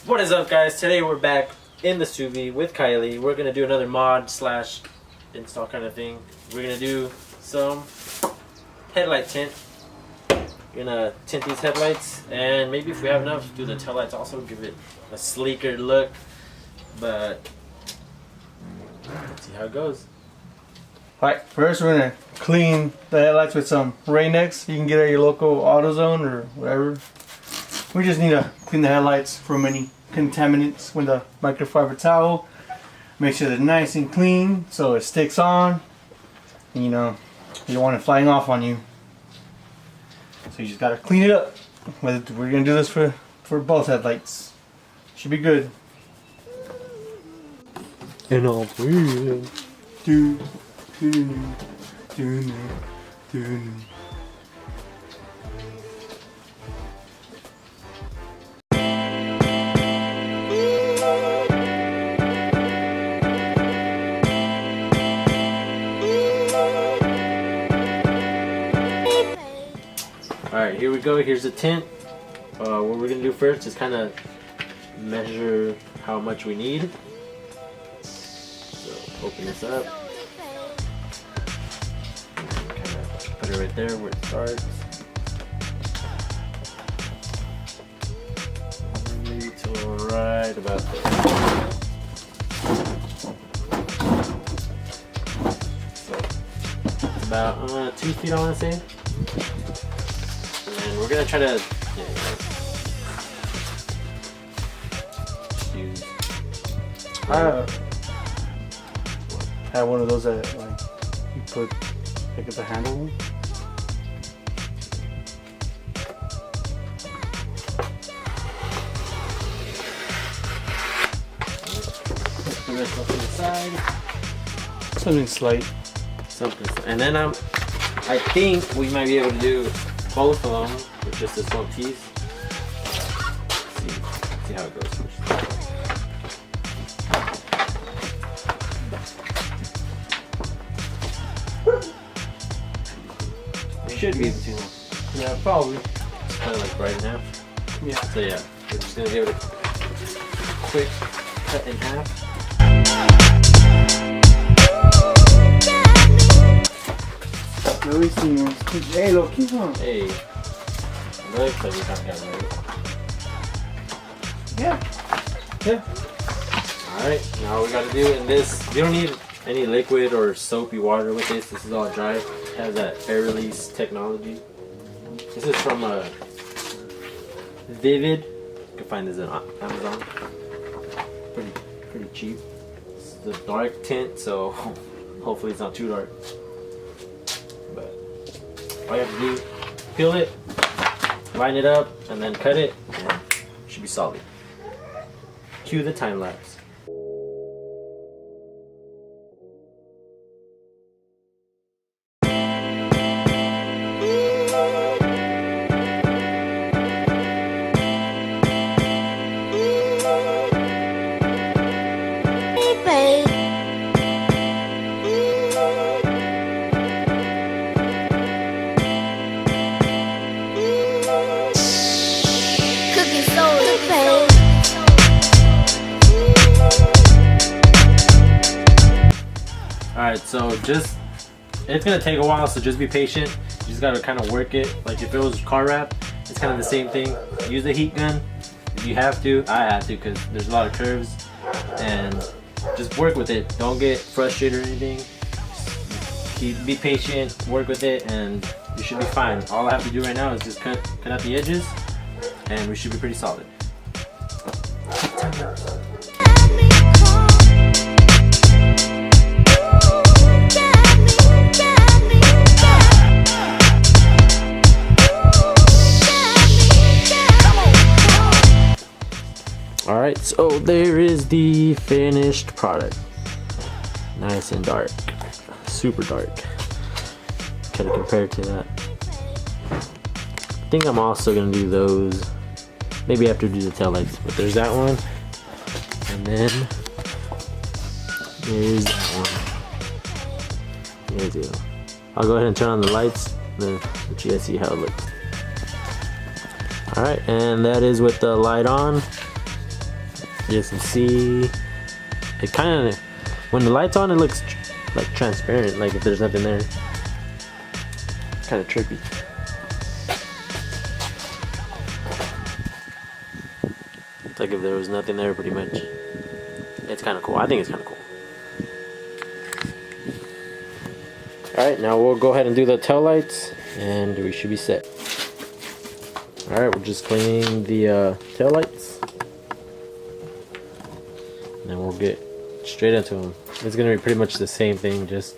What is up, guys? Today we're back in the Subi with Kylie. We're gonna do another mod slash install kind of thing. We're gonna do some headlight tint. We're gonna tint these headlights, and maybe if we have enough, do the taillights also, give it a sleeker look. But let's see how it goes. Alright, first we're gonna clean the headlights with some Rain-X. You can get it at your local AutoZone or whatever. We just need to clean the headlights from any contaminants with a microfiber towel. Make sure they're nice and clean so it sticks on. And, you know, you don't want it flying off on you. So you just gotta clean it up. We're gonna do this for both headlights. Should be good. And all three. Alright, here we go. Here's the tint. What we're going to do first is kind of measure how much we need. So open this up. Kind of put it right there where it starts. Maybe till right about there. So it's about 2 feet, I want to say. And we're gonna try to use. I have one of those that like you put like it's a handle. Put the rest off to the side. Something slight. Something, and then I think we might be able to do both of them with just this one piece. See how it goes first. We should be able to. Yeah, probably. It's kind of like right in half. Yeah. So yeah, we're just gonna give it a quick cut in half. Hey, look, keep on. Hey, looks like we kind of got it right. Yeah. Alright, now all we gotta do in this, you don't need any liquid or soapy water with this. This is all dry. It has that air release technology. This is from Vivid. You can find this on Amazon. Pretty cheap. It's the dark tint, so hopefully it's not too dark. But all you have to do, peel it, line it up, and then cut it, and it should be solid. Cue the time lapse. Alright, so it's gonna take a while, so just be patient. You just gotta kind of work it. Like if it was car wrap, it's kind of the same thing. Use the heat gun if you have to. I have to because there's a lot of curves, and just work with it. Don't get frustrated or anything. Be patient, work with it, and you should be fine. All I have to do right now is just cut out the edges, and we should be pretty solid. Alright, so there is the finished product. Nice and dark. Super dark. Kind of compared to that. I think I'm also going to do those. Maybe after do the taillights. But there's that one. And then there's that one. There's it. I'll go ahead and turn on the lights. Then let you guys see how it looks. Alright, and that is with the light on. You can see it kind of, when the light's on, it looks like transparent, like if there's nothing there. Kind of trippy. It's like if there was nothing there, pretty much. It's kind of cool. I think it's kind of cool. Alright, now we'll go ahead and do the tail lights, and we should be set. Alright, we're just cleaning the tail lights. And then we'll get straight into them. It's going to be pretty much the same thing, just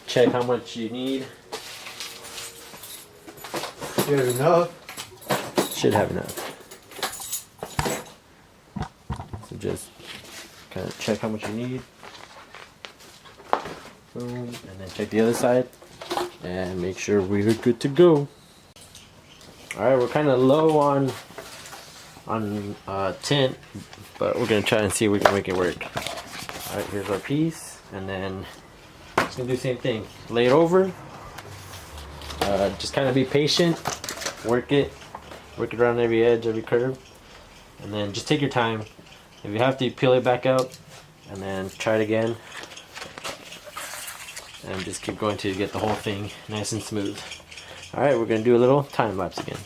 check how much you need. You have enough? Should have enough. So just kind of check how much you need. Boom, and then check the other side and make sure we're good to go. Alright, we're kind of low on tint, but we're gonna try and see if we can make it work. Alright, here's our piece, and then just gonna do the same thing. Lay it over. Just kind of be patient. Work it around every edge, every curve, and then just take your time. If you have to, peel it back out, and then try it again. And just keep going till you get the whole thing nice and smooth. Alright, we're going to do a little time lapse again.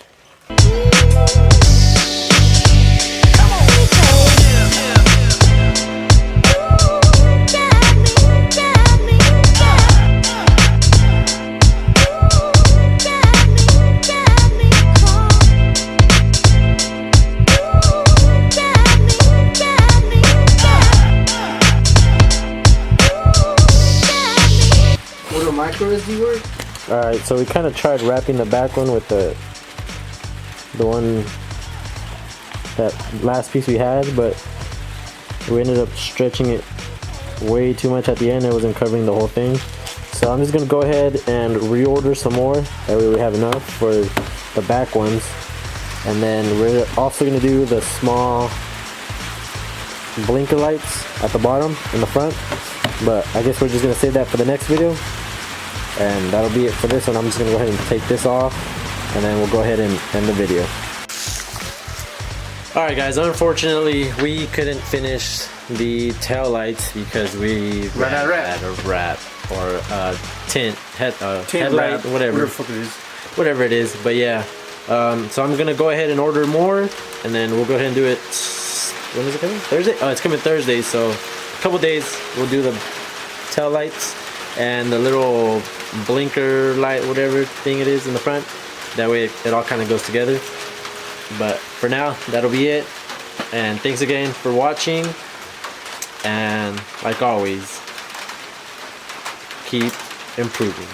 Micro SD work? Alright, so we kind of tried wrapping the back one with the one, that last piece we had, but we ended up stretching it way too much at the end. It wasn't covering the whole thing. So I'm just going to go ahead and reorder some more. That way we have enough for the back ones. And then we're also going to do the small blinker lights at the bottom and the front. But I guess we're just going to save that for the next video. And that'll be it for this one. I'm just going to go ahead and take this off, and then we'll go ahead and end the video. Alright guys, unfortunately we couldn't finish the tail lights because we ran out of wrap or tint, headlight, whatever it is. But yeah, so I'm going to go ahead and order more, and then we'll go ahead and do it. When is it coming? Thursday? Oh, it's coming Thursday, so a couple days we'll do the tail lights and the little blinker light, whatever thing it is in the front. That way it all kind of goes together. But for now, that'll be it. And thanks again for watching. And like always, keep improving.